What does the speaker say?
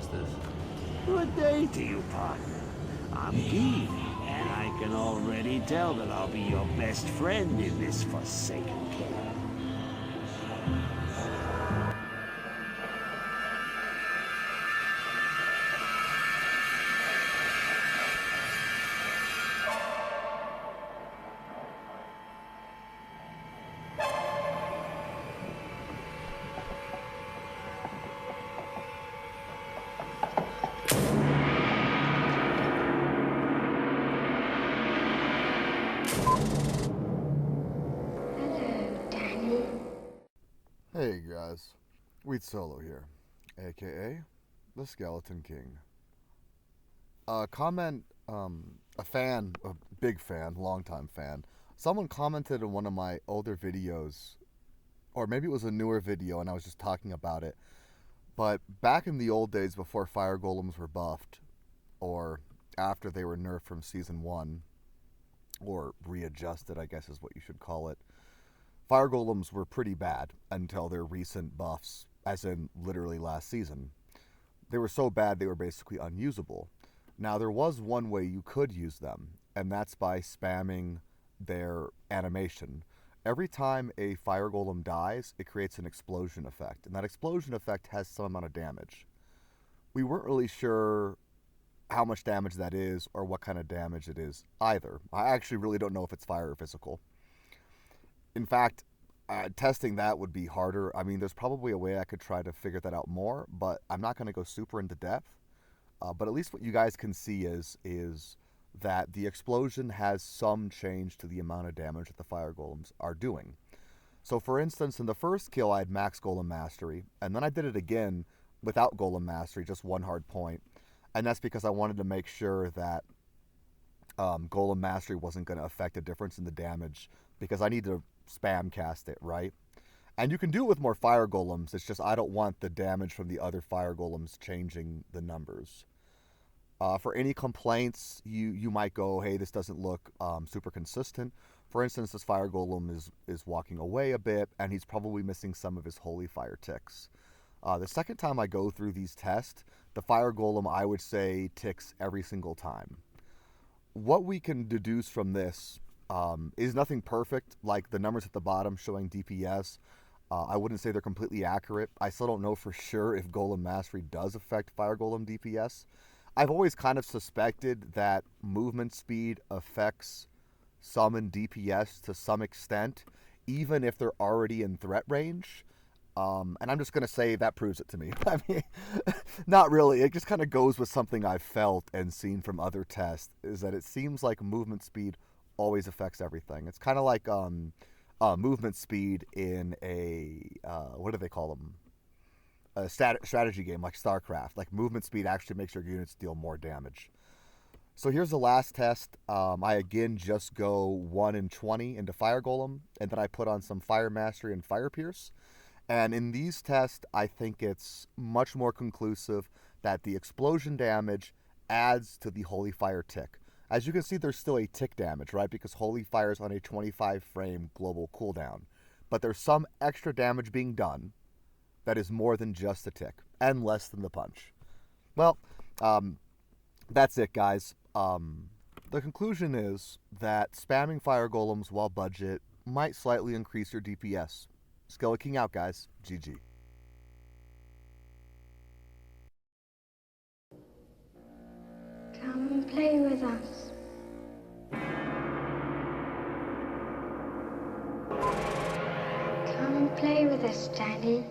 masters. Good day to you, partner. I'm Guy, and I can already tell that I'll be your best friend in this forsaken cave. Hey guys, Wheat Solo here, aka the Skeleton King. A big fan, longtime fan, someone commented in one of my older videos, or maybe it was a newer video and I was just talking about it, but back in the old days before Fire Golems were buffed, or after they were nerfed from Season 1, or readjusted I guess is what you should call it, Fire Golems were pretty bad until their recent buffs, as in literally last season. They were so bad they were basically unusable. Now there was one way you could use them, and that's by spamming their animation. Every time a Fire Golem dies, it creates an explosion effect, and that explosion effect has some amount of damage. We weren't really sure how much damage that is or what kind of damage it is either. I actually really don't know if it's fire or physical. In fact, testing that would be harder. I mean, there's probably a way I could try to figure that out more, but I'm not going to go super into depth. But at least what you guys can see is that the explosion has some change to the amount of damage that the Fire Golems are doing. So for instance, in the first kill, I had max Golem Mastery, and then I did it again without Golem Mastery, just one hard point. And that's because I wanted to make sure that Golem Mastery wasn't going to affect a difference in the damage, because I need to spam cast it, right? And you can do it with more Fire Golems, it's just I don't want the damage from the other Fire Golems changing the numbers. For any complaints, you might go, hey, this doesn't look super consistent. For instance, this Fire Golem is walking away a bit, and he's probably missing some of his Holy Fire ticks. The second time I go through these tests, the Fire Golem, I would say, ticks every single time. What we can deduce from this is nothing perfect, like the numbers at the bottom showing DPS. I wouldn't say they're completely accurate. I still don't know for sure if Golem Mastery does affect Fire Golem DPS. I've always kind of suspected that movement speed affects summon DPS to some extent, even if they're already in threat range. And I'm just going to say that proves it to me. I mean, not really. It just kind of goes with something I've felt and seen from other tests, is that it seems like movement speed always affects everything. It's kind of like movement speed in a, what do they call them? A strategy game like StarCraft. Like movement speed actually makes your units deal more damage. So here's the last test. I again just go 1 in 20 into Fire Golem, and then I put on some Fire Mastery and Fire Pierce. And in these tests, I think it's much more conclusive that the explosion damage adds to the Holy Fire tick. As you can see, there's still a tick damage, right? Because Holy Fire is on a 25 frame global cooldown. But there's some extra damage being done that is more than just a tick, and less than the punch. Well, that's it, guys. The conclusion is that spamming Fire Golems while budget might slightly increase your DPS. Skeleton King out, guys. GG. Come and play with us. Come and play with us, Daddy.